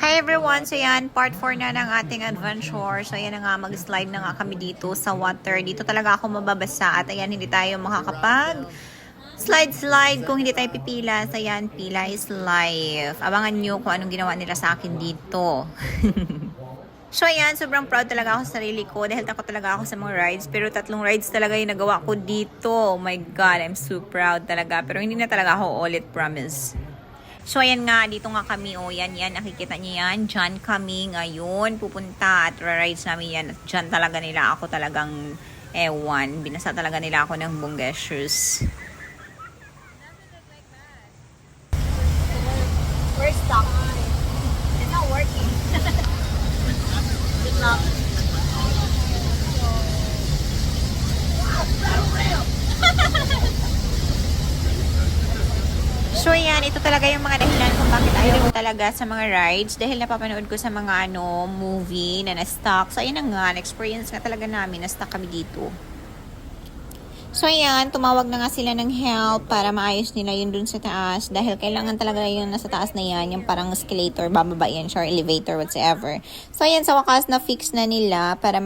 Hi everyone! So yan, part 4 na ng ating adventure. So yan na nga, mag-slide na nga kami dito sa water. Dito talaga ako mababasa at ayan, hindi tayo makakapag slide kung hindi tayo pipila. So yan, pila is life. Abangan nyo kung anong ginawa nila sa akin dito. So ayan, sobrang proud talaga ako sa sarili ko dahil takot talaga ako sa mga rides. Pero 3 rides talaga yung nagawa ko dito. Oh my God, I'm so proud talaga. Pero hindi na talaga ako ulit, promise. So, ayan nga, dito nga kami, yan, nakikita niyo yan, dyan kami ngayon, pupunta at rides namin yan, at dyan talaga nila ako talagang, binasa talaga nila ako ng bongga-shoes. We're stuck. It's not working. Good luck. So, yan, ito talaga yung mga dahilan kung bakit ayaw ko talaga sa mga rides. Dahil napapanood ko sa mga, movie na na-stuck. So, ayun na nga, na-experience nga talaga namin, na-stuck kami dito. So, ayan, tumawag na nga sila ng help para maayos nila yun dun sa taas. Dahil kailangan talaga yung nasa taas na yan, yung parang escalator, bababa yan, or elevator, whatsoever. So, ayan, sa wakas na-fix na nila para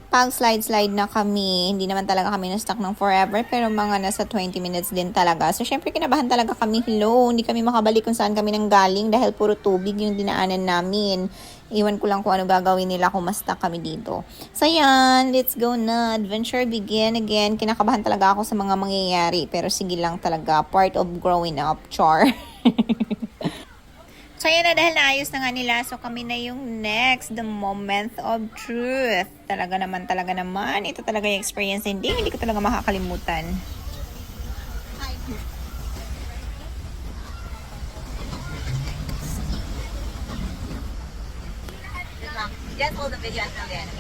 pag slide na kami, hindi naman talaga kami na-stuck ng forever, pero mga nasa 20 minutes din talaga. So, syempre, kinabahan talaga kami. Hello, hindi kami makabalik kung saan kami nang galing dahil puro tubig yung dinaanan namin. Iwan ko lang kung ano gagawin nila kung ma-stuck kami dito. So, yan, let's go na. Adventure begin again. Kinakabahan talaga ako sa mga mangyayari, pero sige lang talaga. Part of growing up, char. So, ayan na, dahil naayos na nga nila. So, kami na yung next, the moment of truth. Talaga naman. Ito talaga yung experience. Hindi ko talaga makakalimutan. Just hold the video until the end.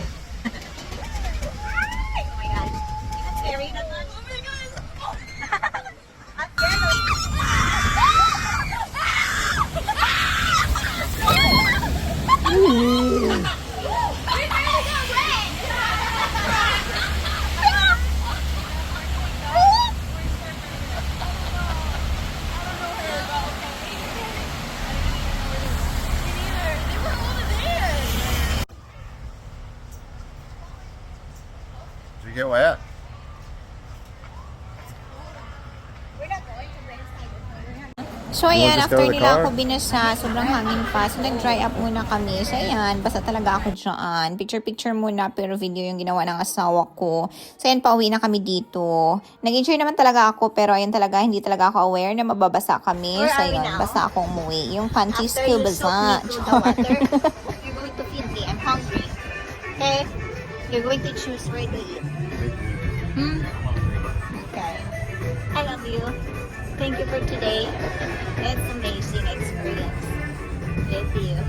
Oh my God. Is it scary? Oh my God. I'm scared. Did you get wet? We're not going to the inside. So, ayan, just go after to the nila car? ako binasa, sobrang hangin pa. So, nag-dry up muna kami. So, ayan, basta talaga ako dyan. Picture muna, pero video yung ginawa ng asawa ko. So, ayan, pauwi na kami dito. Nag-enjoy naman talaga ako, pero ayan talaga, hindi talaga ako aware na mababasa kami. Where So, are we ayan, now? basa akong umuwi. Yung panties After ko, you basa. soak me through the water, you're going to feed me. I'm hungry. Okay? You're going to choose where to eat. Okay. I love you. Thank you for today. It's amazing experience with you.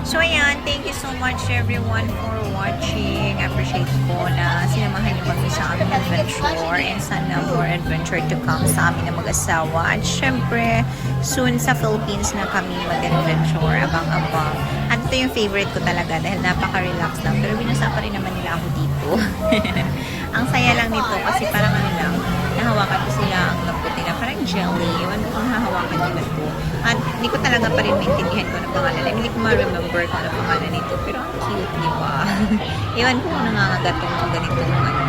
So, ayan, thank you so much everyone for watching. Appreciate ko na sinamahan niyo kami sa aming adventure and sana more adventure to come sa amin na mag-asawa. At syempre, soon sa Philippines na kami mag-adventure, abang-abang. At ito yung favorite ko talaga dahil napaka-relax lang. Pero binasa pa rin naman nila ako dito. Ang saya lang nito kasi parang lang, nahawakan ko sila ang lambot nila. Parang jelly. Ewan ko kung hahawakan nila ko. At hindi ko talaga pa rin maintindihan ko ng pangalan. Hindi ko ma-remember kung ano pangalan nito. Pero ang cute, di ba? Ewan ko kung nangangagatong ng ganitong ano.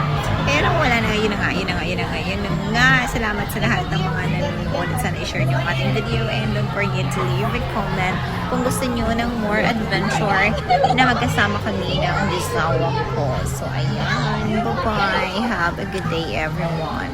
Pero wala na, yun na nga. Salamat sa lahat ng mga nanonood. Sana i-share nyo ang ating video. And don't forget to leave a comment kung gusto nyo ng more adventure na magkasama kami ng asawa ko. So, ayan. Bye-bye. Have a good day, everyone.